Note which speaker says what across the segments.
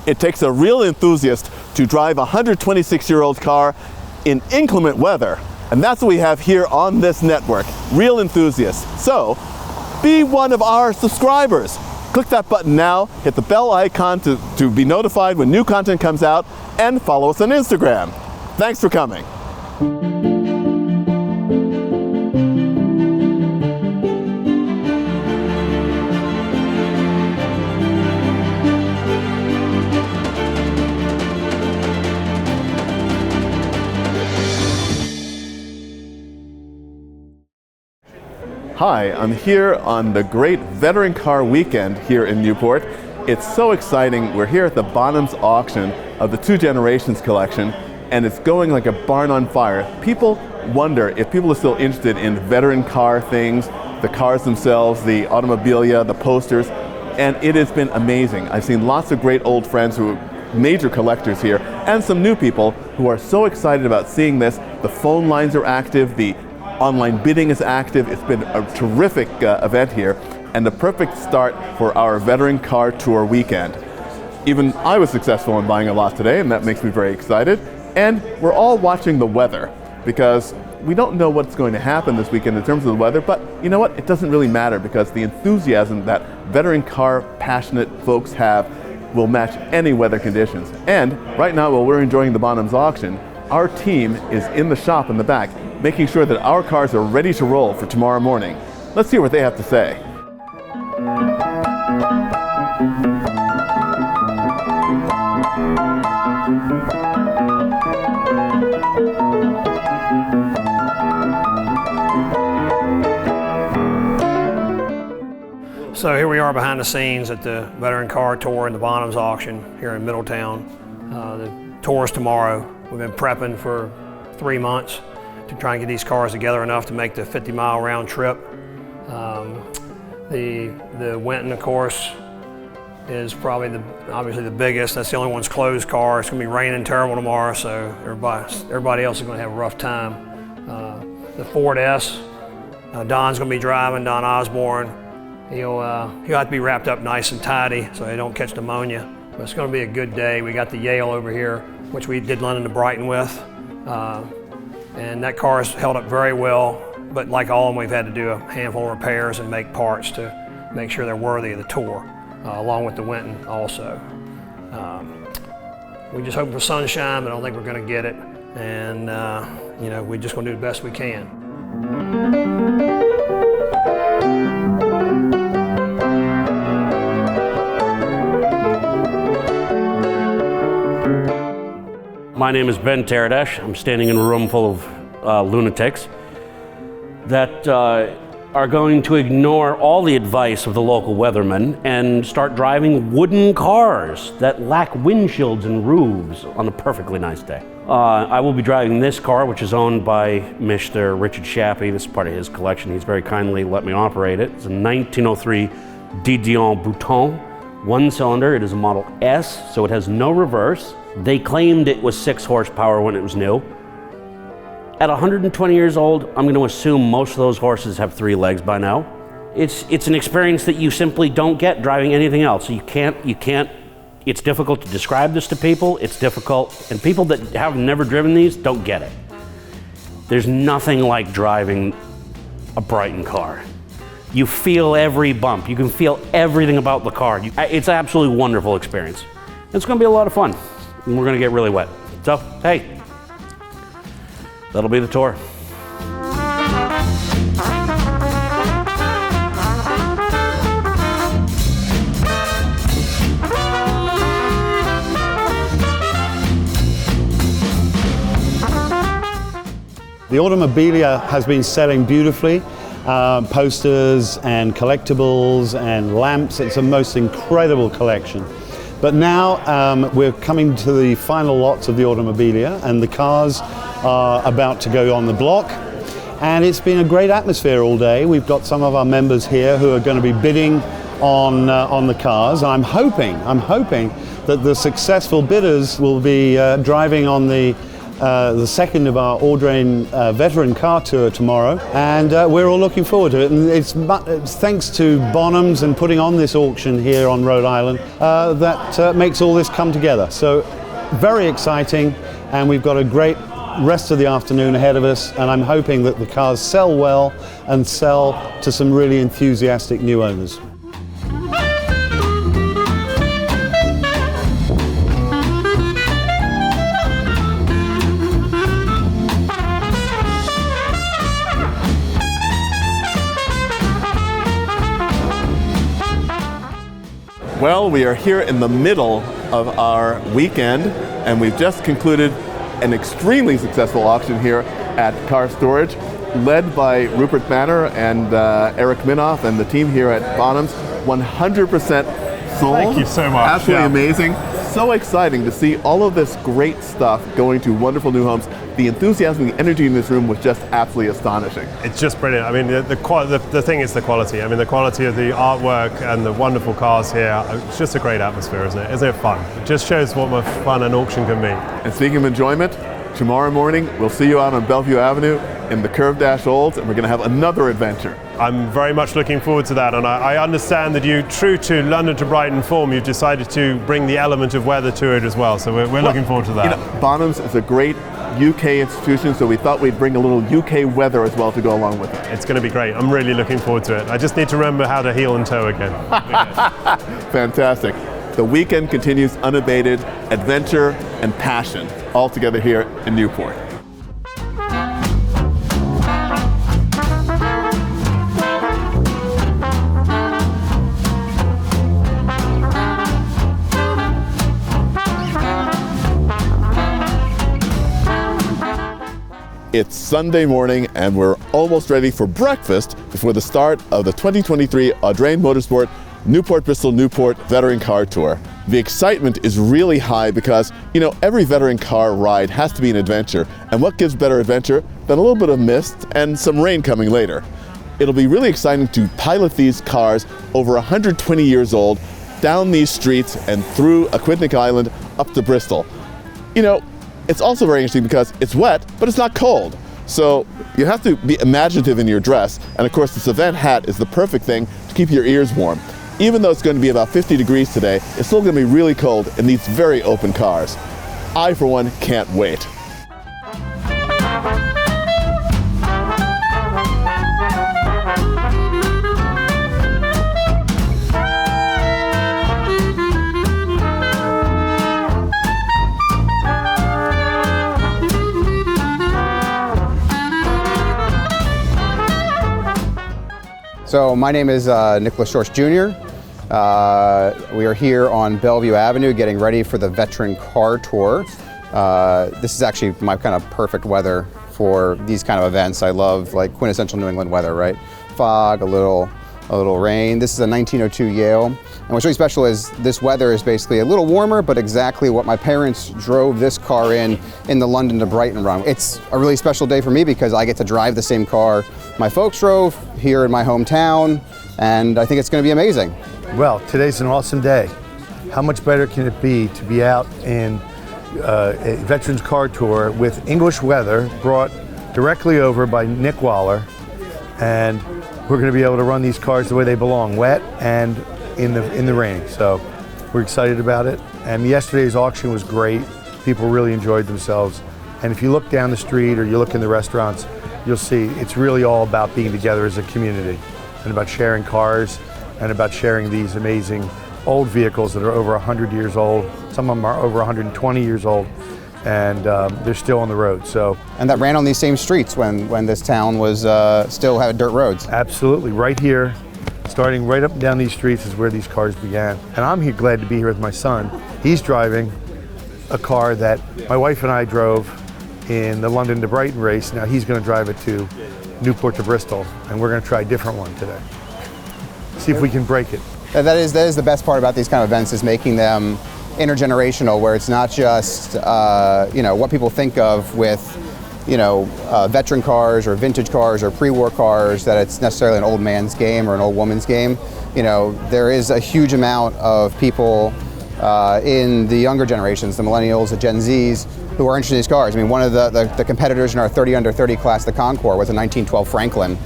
Speaker 1: It takes a real enthusiast to drive a 126-year-old car in inclement weather. And that's what we have here on this network, real enthusiasts. So, be one of our subscribers. Click that button now, hit the bell icon to be notified when new content comes out, and follow us on Instagram. Thanks for coming. Hi, I'm here on the great Veteran Car Weekend here in Newport. It's so exciting. We're here at the Bonhams auction of the Two Generations collection, and it's going like a barn on fire. People wonder if people are still interested in veteran car things, the cars themselves, the automobilia, the posters, and it has been amazing. I've seen lots of great old friends who are major collectors here, and some new people who are so excited about seeing this. The phone lines are active, the online bidding is active. It's been a terrific event here, and the perfect start for our Veteran Car Tour weekend. Even I was successful in buying a lot today, and that makes me very excited. And we're all watching the weather, because we don't know what's going to happen this weekend in terms of the weather, but you know what? It doesn't really matter, because the enthusiasm that veteran car passionate folks have will match any weather conditions. And right now, while we're enjoying the Bonhams auction, our team is in the shop in the back, making sure that our cars are ready to roll for tomorrow morning. Let's hear what they have to say.
Speaker 2: So here we are behind the scenes at the Veteran Car Tour and the Bonhams auction here in Middletown. The tour is tomorrow. We've been prepping for 3 months to try and get these cars together enough to make the 50-mile round trip. The Winton, of course, is probably obviously the biggest. That's the only one's closed car. It's going to be raining terrible tomorrow, so everybody else is going to have a rough time. The Ford S, Don's going to be driving, Don Osborne. He'll have to be wrapped up nice and tidy so he don't catch pneumonia. But it's going to be a good day. We got the Yale over here, which we did London to Brighton with. And that car has held up very well, but like all of them, we've had to do a handful of repairs and make parts to make sure they're worthy of the tour, along with the Winton also. We're just hoping for sunshine, but I don't think we're going to get it. And we're just going to do the best we can.
Speaker 3: My name is Ben Taradesh. I'm standing in a room full of lunatics that are going to ignore all the advice of the local weathermen and start driving wooden cars that lack windshields and roofs on a perfectly nice day. I will be driving this car, which is owned by Mr. Richard Shappy. This is part of his collection. He's very kindly let me operate it. It's a 1903 Didion Bouton, one cylinder. It is a Model S, so it has no reverse. They claimed it was 6 horsepower when it was new. At 120 years old, I'm going to assume most of those horses have 3 legs by now. It's an experience that you simply don't get driving anything else. So you can't, it's difficult to describe this to people. It's difficult, and people that have never driven these don't get it. There's nothing like driving a Brighton car. You feel every bump. You can feel everything about the car. It's an absolutely wonderful experience. It's going to be a lot of fun. And we're going to get really wet. So, hey, that'll be the tour.
Speaker 4: The automobilia has been selling beautifully. Posters and collectibles and lamps. It's a most incredible collection. But now we're coming to the final lots of the automobilia, and the cars are about to go on the block. And it's been a great atmosphere all day. We've got some of our members here who are going to be bidding on the cars. I'm hoping that the successful bidders will be driving on the the second of our Audrain Veteran Car Tour tomorrow, and we're all looking forward to it. And it's thanks to Bonhams and putting on this auction here on Rhode Island that makes all this come together. So very exciting, and we've got a great rest of the afternoon ahead of us, and I'm hoping that the cars sell well and sell to some really enthusiastic new owners.
Speaker 1: Well, we are here in the middle of our weekend, and we've just concluded an extremely successful auction here at Car Storage, led by Rupert Banner and Eric Minoff and the team here at Bonhams. 100% sold.
Speaker 5: Thank you so much.
Speaker 1: Absolutely amazing. So exciting to see all of this great stuff going to wonderful new homes. The enthusiasm, the energy in this room was just absolutely astonishing.
Speaker 5: It's just brilliant. I mean, the thing is the quality. I mean, the quality of the artwork and the wonderful cars here. It's just a great atmosphere, isn't it? Isn't it fun? It just shows what fun an auction can be.
Speaker 1: And speaking of enjoyment, tomorrow morning we'll see you out on Bellevue Avenue in the Curved Dash Olds, and we're going to have another adventure.
Speaker 5: I'm very much looking forward to that, and I understand that you, true to London to Brighton form, you've decided to bring the element of weather to it as well, so we're looking forward to that.
Speaker 1: You know, Bonhams is a great UK institution, so we thought we'd bring a little UK weather as well to go along with it.
Speaker 5: It's going to be great. I'm really looking forward to it. I just need to remember how to heel and toe again.
Speaker 1: Fantastic. The weekend continues unabated, adventure and passion, all together here in Newport. It's Sunday morning and we're almost ready for breakfast before the start of the 2023 Audrain Motorsport Newport-Bristol-Newport Veteran Car Tour. The excitement is really high because, you know, every veteran car ride has to be an adventure, and what gives better adventure than a little bit of mist and some rain coming later? It'll be really exciting to pilot these cars over 120 years old down these streets and through Aquidneck Island up to Bristol. You know, it's also very interesting because it's wet, but it's not cold. So you have to be imaginative in your dress, and of course the Savant hat is the perfect thing to keep your ears warm. Even though it's going to be about 50 degrees today, it's still going to be really cold in these very open cars. I, for one, can't wait.
Speaker 6: So my name is Nicholas Shorsh Jr. We are here on Bellevue Avenue getting ready for the Veteran Car Tour. This is actually my kind of perfect weather for these kind of events. I love like quintessential New England weather, right? Fog, a little rain. This is a 1902 Yale. And what's really special is this weather is basically a little warmer, but exactly what my parents drove this car in the London to Brighton run. It's a really special day for me because I get to drive the same car my folks drove here in my hometown, and I think it's going to be amazing.
Speaker 7: Well, today's an awesome day. How much better can it be to be out in a Veterans Car Tour with English weather brought directly over by Nick Waller, and we're going to be able to run these cars the way they belong, wet and in the rain. So we're excited about it. And yesterday's auction was great. People really enjoyed themselves. And if you look down the street or you look in the restaurants, you'll see it's really all about being together as a community and about sharing cars and about sharing these amazing old vehicles that are over 100 years old. Some of them are over 120 years old, and they're still on the road. So,
Speaker 6: and that ran on these same streets when this town was still had dirt roads.
Speaker 7: Absolutely, right here, starting right up and down these streets is where these cars began. And I'm here glad to be here with my son. He's driving a car that my wife and I drove in the London to Brighton race. Now he's going to drive it to Newport to Bristol, and we're going to try a different one today. See if we can break it.
Speaker 6: That is the best part about these kind of events, is making them intergenerational, where it's not just what people think of with veteran cars or vintage cars or pre-war cars, that it's necessarily an old man's game or an old woman's game. There is a huge amount of people in the younger generations, the millennials, the Gen Zs, who are interested in these cars. I mean, one of the competitors in our 30 under 30 class, the Concours, was a 1912 Franklin,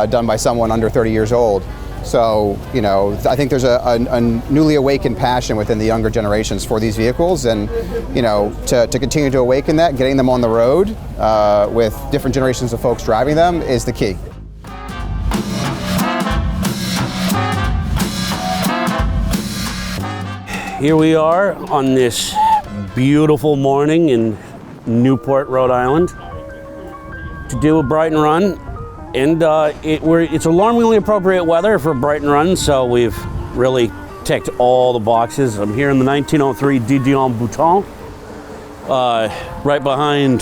Speaker 6: done by someone under 30 years old. So, you know, I think there's a newly awakened passion within the younger generations for these vehicles, and, you know, to continue to awaken that, getting them on the road with different generations of folks driving them is the key.
Speaker 3: Here we are on this beautiful morning in Newport, Rhode Island, to do a Brighton run. And it's alarmingly appropriate weather for a Brighton run, so we've really ticked all the boxes. I'm here in the 1903 Didion Bouton, right behind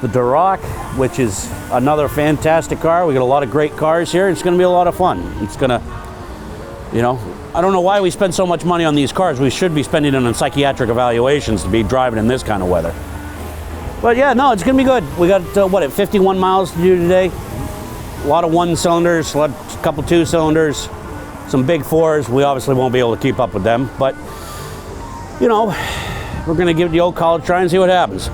Speaker 3: the Duroc, which is another fantastic car. We got a lot of great cars here. It's going to be a lot of fun. It's going to, you know, I don't know why we spend so much money on these cars. We should be spending it on psychiatric evaluations to be driving in this kind of weather. But yeah, no, it's going to be good. We got, 51 miles to do today. A lot of one cylinders, a couple two cylinders, some big fours. We obviously won't be able to keep up with them, but you know, we're going to give it the old college try and see what happens.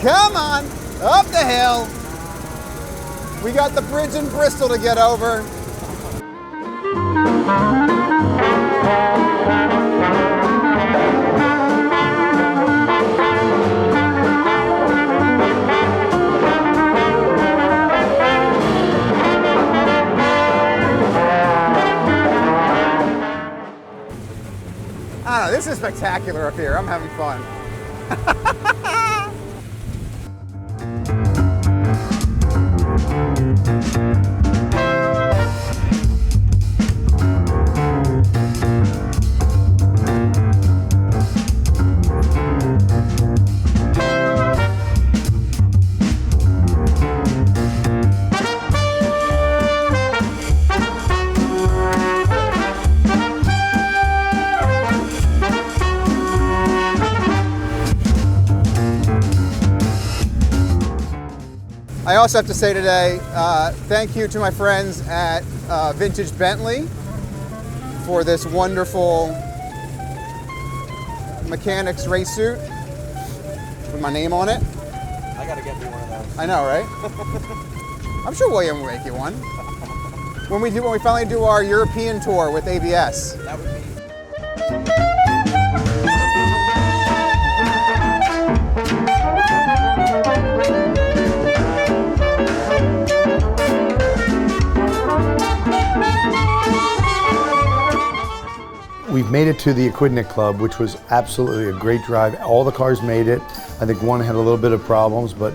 Speaker 6: Come on, up the hill. We got the bridge in Bristol to get over. I don't know, this is spectacular up here. I'm having fun. I also have to say today, thank you to my friends at Vintage Bentley for this wonderful mechanics race suit with my name on it.
Speaker 8: I gotta get me one of those.
Speaker 6: I know, right? I'm sure William will make you one. When we finally do our European tour with ABS.
Speaker 8: That would be.
Speaker 7: We've made it to the Aquidneck Club, which was absolutely a great drive. All the cars made it. I think one had a little bit of problems, but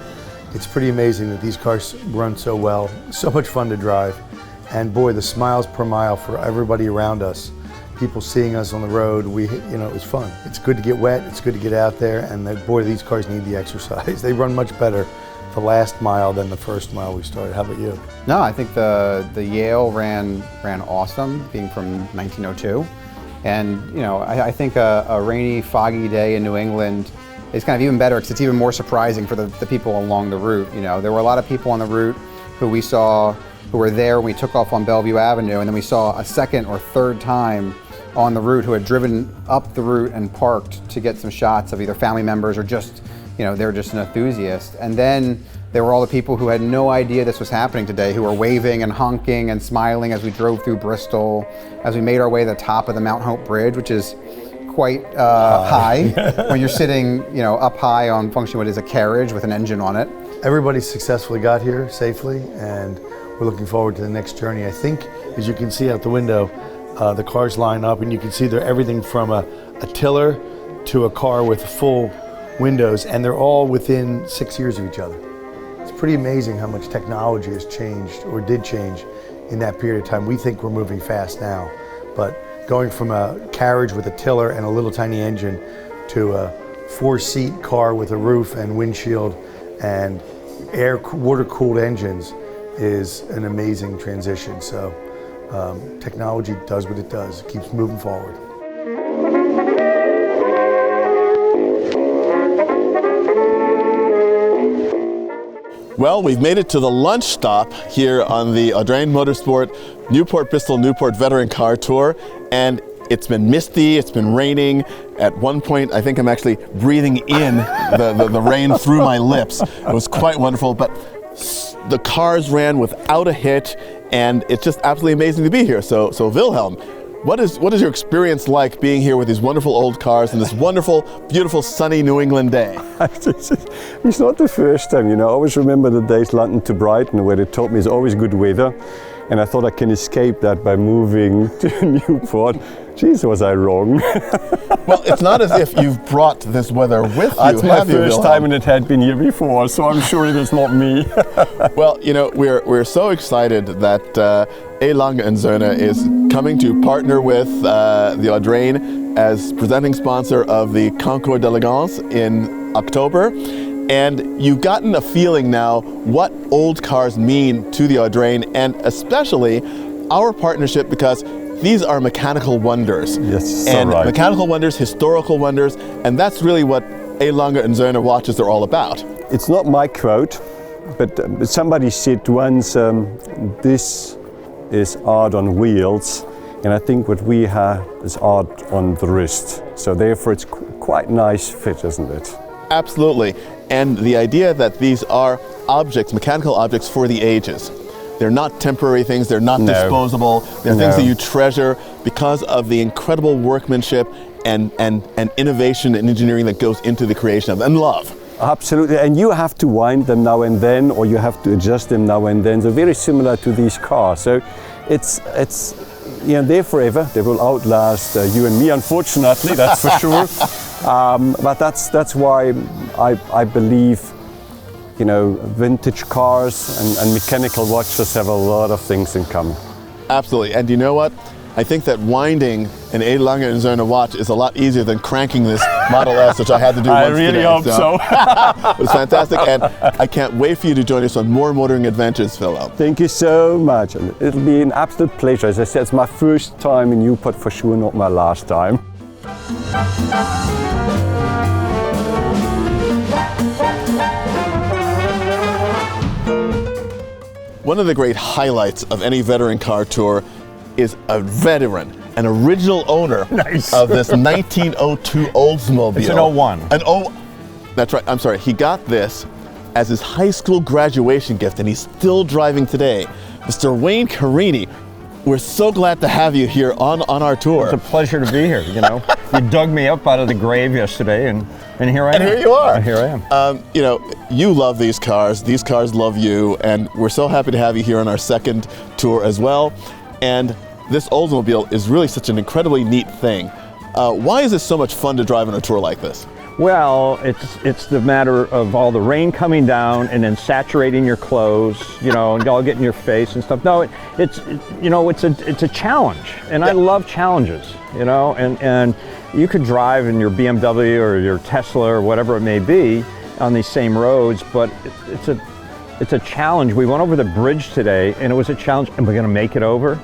Speaker 7: it's pretty amazing that these cars run so well. So much fun to drive. And boy, the smiles per mile for everybody around us. People seeing us on the road, it was fun. It's good to get wet, it's good to get out there, and boy, these cars need the exercise. They run much better the last mile than the first mile we started. How about you?
Speaker 6: No, I think the Yale ran awesome, being from 1902. And you know, I think a rainy, foggy day in New England is kind of even better because it's even more surprising for the people along the route. You know, there were a lot of people on the route who we saw who were there when we took off on Bellevue Avenue, and then we saw a second or third time on the route who had driven up the route and parked to get some shots of either family members or just, you know, they're just an enthusiast. And then there were all the people who had no idea this was happening today, who were waving and honking and smiling as we drove through Bristol, as we made our way to the top of the Mount Hope Bridge, which is quite high when you're sitting, you know, up high on functioning what is a carriage with an engine on it.
Speaker 7: Everybody successfully got here safely, and we're looking forward to the next journey. I think, as you can see out the window, The cars line up, and you can see they're everything from a tiller to a car with full windows, and they're all within 6 years of each other. It's pretty amazing how much technology has changed, or did change, in that period of time. We think we're moving fast now, but going from a carriage with a tiller and a little tiny engine to a 4-seat car with a roof and windshield and water-cooled engines is an amazing transition. So technology does what it does. It keeps moving forward.
Speaker 1: Well, we've made it to the lunch stop here on the Audrain Motorsport Newport-Bristol-Newport Veteran Car Tour, and it's been misty, it's been raining. At one point, I think I'm actually breathing in the rain through my lips. It was quite wonderful, but the cars ran without a hitch, and it's just absolutely amazing to be here. So Wilhelm, what is your experience like being here with these wonderful old cars on this wonderful, beautiful, sunny New England day?
Speaker 9: It's not the first time, I always remember the days London to Brighton where they told me it's always good weather, and I thought I can escape that by moving to Newport. Jeez, was I wrong?
Speaker 1: Well, it's not as if you've brought this weather with you.
Speaker 9: It's my first time, and it had been here before, so I'm sure it is not me.
Speaker 1: Well, we're so excited that A. Lange & Söhne is coming to partner with the Audrain as presenting sponsor of the Concours d'Elegance in October. And you've gotten a feeling now what old cars mean to the Audrain, and especially our partnership, because these are mechanical wonders.
Speaker 9: Yes, so
Speaker 1: and
Speaker 9: right.
Speaker 1: Mechanical wonders, historical wonders, and that's really what A. Lange & Söhne watches are all about.
Speaker 9: It's not my quote, but somebody said once, this is art on wheels, and I think what we have is art on the wrist. So therefore it's quite nice fit, isn't it?
Speaker 1: Absolutely. And the idea that these are objects, mechanical objects for the ages. They're not temporary things, they're not disposable, they're things that you treasure because of the incredible workmanship and innovation and engineering that goes into the creation of them, and love.
Speaker 9: Absolutely, and you have to wind them now and then, or you have to adjust them now and then, so very similar to these cars. So it's they're forever, they will outlast you and me, unfortunately, that's for sure. But that's why I believe vintage cars and mechanical watches have a lot of things in common.
Speaker 1: Absolutely, and you know what? I think that winding an A. Lange & Söhne watch is a lot easier than cranking this Model S, which I had to do once today.
Speaker 9: I really hope so.
Speaker 1: It was fantastic, and I can't wait for you to join us on more motoring adventures, Philip.
Speaker 9: Thank you so much. It'll be an absolute pleasure. As I said, it's my first time in Newport, for sure not my last time.
Speaker 1: One of the great highlights of any veteran car tour is a veteran, an original owner of this 1902 Oldsmobile.
Speaker 10: It's an 01.
Speaker 1: That's right, I'm sorry. He got this as his high school graduation gift, and he's still driving today. Mr. Wayne Carini, we're so glad to have you here on our tour.
Speaker 10: It's a pleasure to be here, You dug me up out of the grave yesterday, and here I am.
Speaker 1: And here you are.
Speaker 10: And here I am.
Speaker 1: You love these cars love you, and we're so happy to have you here on our second tour as well. And this Oldsmobile is really such an incredibly neat thing. Why is this so much fun to drive on a tour like this?
Speaker 10: Well, it's the matter of all the rain coming down and then saturating your clothes, and all getting your face and stuff. No, it's a challenge, and I love challenges, and you could drive in your BMW or your Tesla or whatever it may be on these same roads, but it's a challenge. We went over the bridge today, and it was a challenge. Am I going to make it over?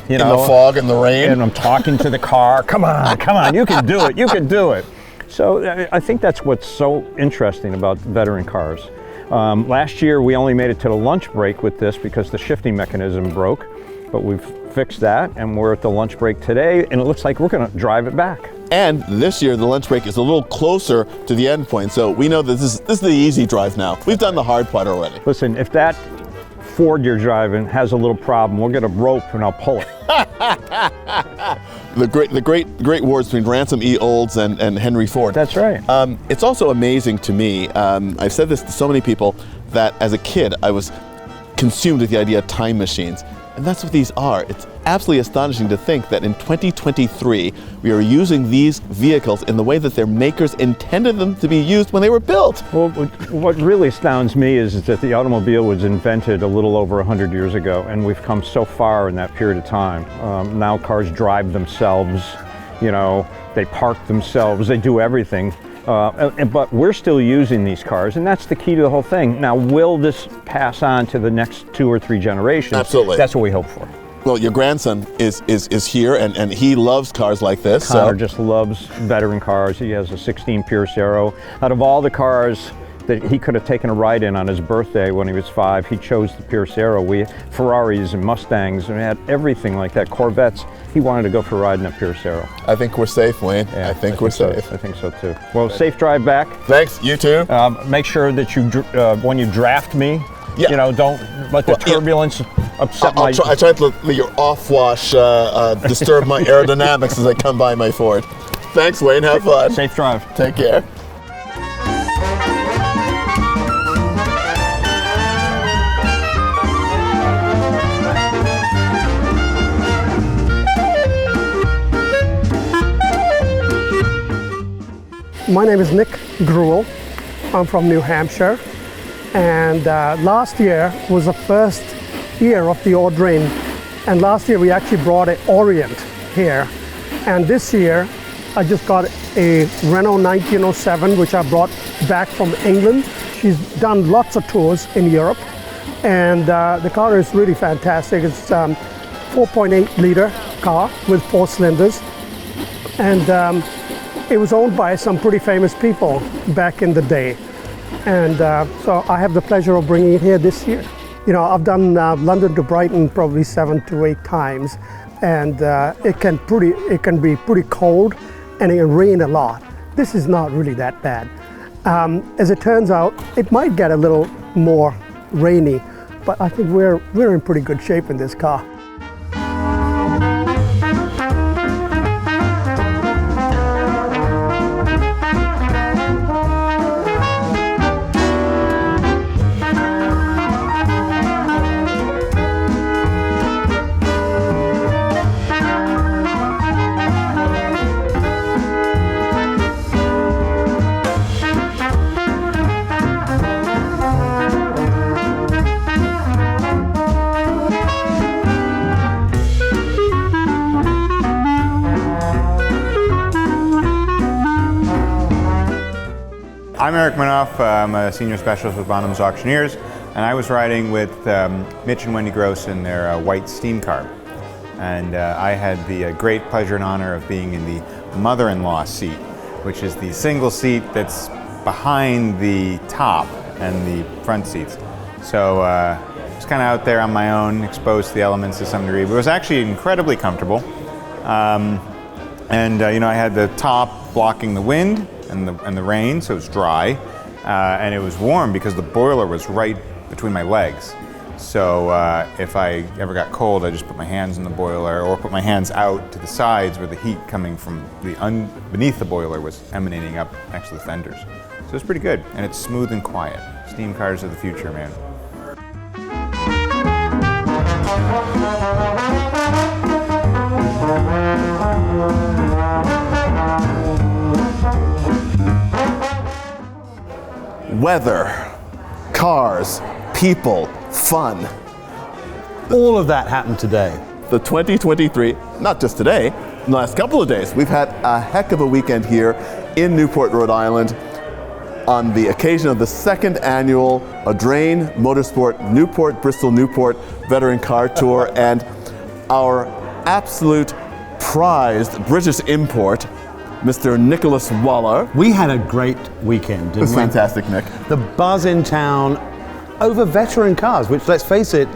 Speaker 1: In the fog and the rain?
Speaker 10: And I'm talking to the car. Come on, you can do it, you can do it. So I think that's what's so interesting about veteran cars. Last year we only made it to the lunch break with this because the shifting mechanism broke, but we've fixed that and we're at the lunch break today, and it looks like we're going to drive it back.
Speaker 1: And this year the lunch break is a little closer to the end point, so we know that this is the easy drive now. We've done the hard part already.
Speaker 10: Listen, if that Ford you're driving has a little problem, we'll get a rope and I'll pull it.
Speaker 1: The great wars between Ransom E. Olds and Henry Ford.
Speaker 10: That's right.
Speaker 1: It's also amazing to me, I've said this to so many people, that as a kid I was consumed with the idea of time machines. And that's what these are. It's absolutely astonishing to think that in 2023, we are using these vehicles in the way that their makers intended them to be used when they were built.
Speaker 10: Well, what really astounds me is that the automobile was invented a little over 100 years ago, and we've come so far in that period of time. Now cars drive themselves, you know, they park themselves, they do everything. But we're still using these cars, and that's the key to the whole thing. Now, will this pass on to the next 2 or 3 generations?
Speaker 1: Absolutely.
Speaker 10: That's what we hope for.
Speaker 1: Well, your grandson is here, and he loves cars like this.
Speaker 10: Connor just loves veteran cars. He has a 16 Pierce Arrow. Out of all the cars that he could have taken a ride in on his birthday when he was 5, he chose the Pierce Arrow. We had Ferraris and Mustangs, and we had everything like that, Corvettes. He wanted to go for a ride in a Pierce Arrow.
Speaker 1: I think we're safe, Wayne.
Speaker 10: Yeah,
Speaker 1: I think we're safe.
Speaker 10: I think so too. Well, safe drive back.
Speaker 1: Thanks, you too.
Speaker 10: Make sure that you, when you draft me,
Speaker 1: yeah.
Speaker 10: you know, don't let the turbulence upset my...
Speaker 1: I tried to let your off-wash disturb my aerodynamics as I come by my Ford. Thanks, Wayne. Have fun.
Speaker 10: Safe drive.
Speaker 1: Take care.
Speaker 11: My name is Nick Gruel. I'm from New Hampshire, and last year was the first year of the Audrain, and last year we actually brought an Orient here, and this year I just got a Renault 1907 which I brought back from England. She's done lots of tours in Europe, and the car is really fantastic. It's 4.8 liter car with 4 cylinders, and it was owned by some pretty famous people back in the day. And so I have the pleasure of bringing it here this year. You know, I've done London to Brighton probably 7 to 8 times, and it can be pretty cold, and it can rain a lot. This is not really that bad. As it turns out, it might get a little more rainy, but I think we're in pretty good shape in this car.
Speaker 12: I'm Eric Minoff. I'm a senior specialist with Bonhams Auctioneers, and I was riding with Mitch and Wendy Gross in their white steam car. And I had the great pleasure and honor of being in the mother-in-law seat, which is the single seat that's behind the top and the front seats. So I was kind of out there on my own, exposed to the elements to some degree, but it was actually incredibly comfortable. You know, I had the top blocking the wind and the rain, so it was dry, and it was warm because the boiler was right between my legs. So if I ever got cold, I just put my hands in the boiler or put my hands out to the sides where the heat coming from beneath the boiler was emanating up next to the fenders. So it's pretty good, and it's smooth and quiet. Steam cars are the future, man.
Speaker 1: Weather, cars, people, fun.
Speaker 4: All of that happened today.
Speaker 1: The 2023, not just today, in the last couple of days, we've had a heck of a weekend here in Newport, Rhode Island on the occasion of the 2nd annual Audrain Motorsport Newport-Bristol-Newport Veteran Car Tour, and our absolute prized British import, Mr. Nicholas Waller.
Speaker 4: We had a great weekend, didn't we?
Speaker 1: It was fantastic, Nick.
Speaker 4: The buzz in town over veteran cars, which, let's face it,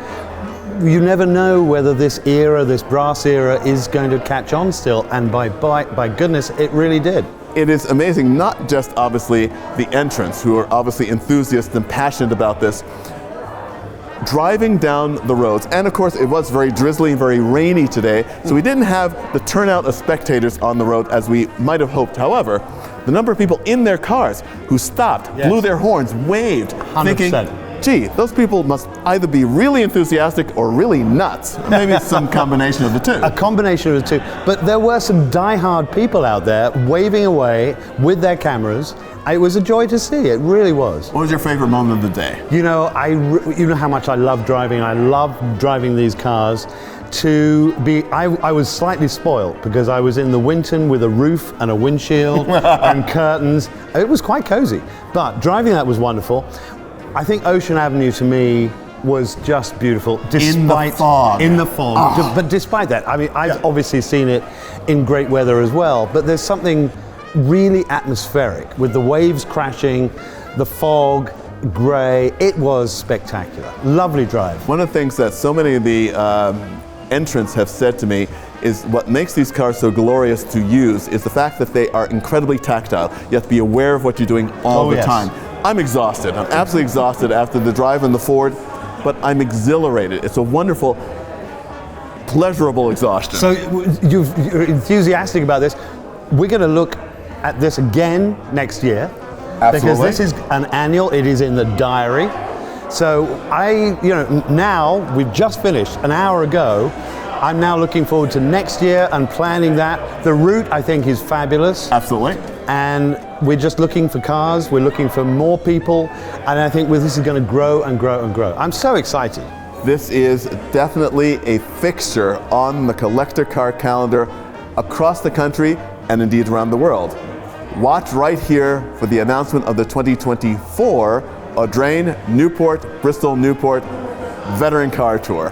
Speaker 4: you never know whether this era, this brass era, is going to catch on still, and by goodness, it really did.
Speaker 1: It is amazing, not just obviously the entrants, who are obviously enthusiasts and passionate about this, driving down the roads, and of course it was very drizzly and very rainy today, so we didn't have the turnout of spectators on the road as we might have hoped. However, the number of people in their cars who stopped, blew their horns, waved,
Speaker 4: 100%.
Speaker 1: thinking gee, those people must either be really enthusiastic or really nuts. Maybe it's some combination of the two.
Speaker 4: A combination of the two. But there were some die-hard people out there waving away with their cameras. It was a joy to see. It really was.
Speaker 1: What was your favorite moment of the day?
Speaker 4: You know, you know how much I love driving. I love driving these cars. I was slightly spoilt because I was in the Winton with a roof and a windshield and curtains. It was quite cozy, but driving that was wonderful. I think Ocean Avenue to me was just beautiful.
Speaker 1: In the fog.
Speaker 4: In the fog. Oh. But despite that, I mean, I've obviously seen it in great weather as well, but there's something really atmospheric with the waves crashing, the fog, grey. It was spectacular. Lovely drive.
Speaker 1: One of the things that so many of the entrants have said to me is what makes these cars so glorious to use is the fact that they are incredibly tactile. You have to be aware of what you're doing all the time. I'm exhausted. I'm absolutely exhausted after the drive in the Ford, but I'm exhilarated. It's a wonderful, pleasurable exhaustion.
Speaker 4: So you're enthusiastic about this. We're going to look at this again next year.
Speaker 1: Absolutely.
Speaker 4: Because this is an annual, it is in the diary. So now we've just finished an hour ago. I'm now looking forward to next year and planning that. The route I think is fabulous.
Speaker 1: Absolutely.
Speaker 4: And we're just looking for cars, we're looking for more people, and I think this is going to grow and grow and grow. I'm so excited.
Speaker 1: This is definitely a fixture on the collector car calendar across the country and indeed around the world. Watch right here for the announcement of the 2024 Audrain Newport-Bristol-Newport Veteran Car Tour.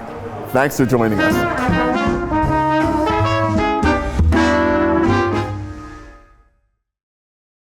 Speaker 1: Thanks for joining us.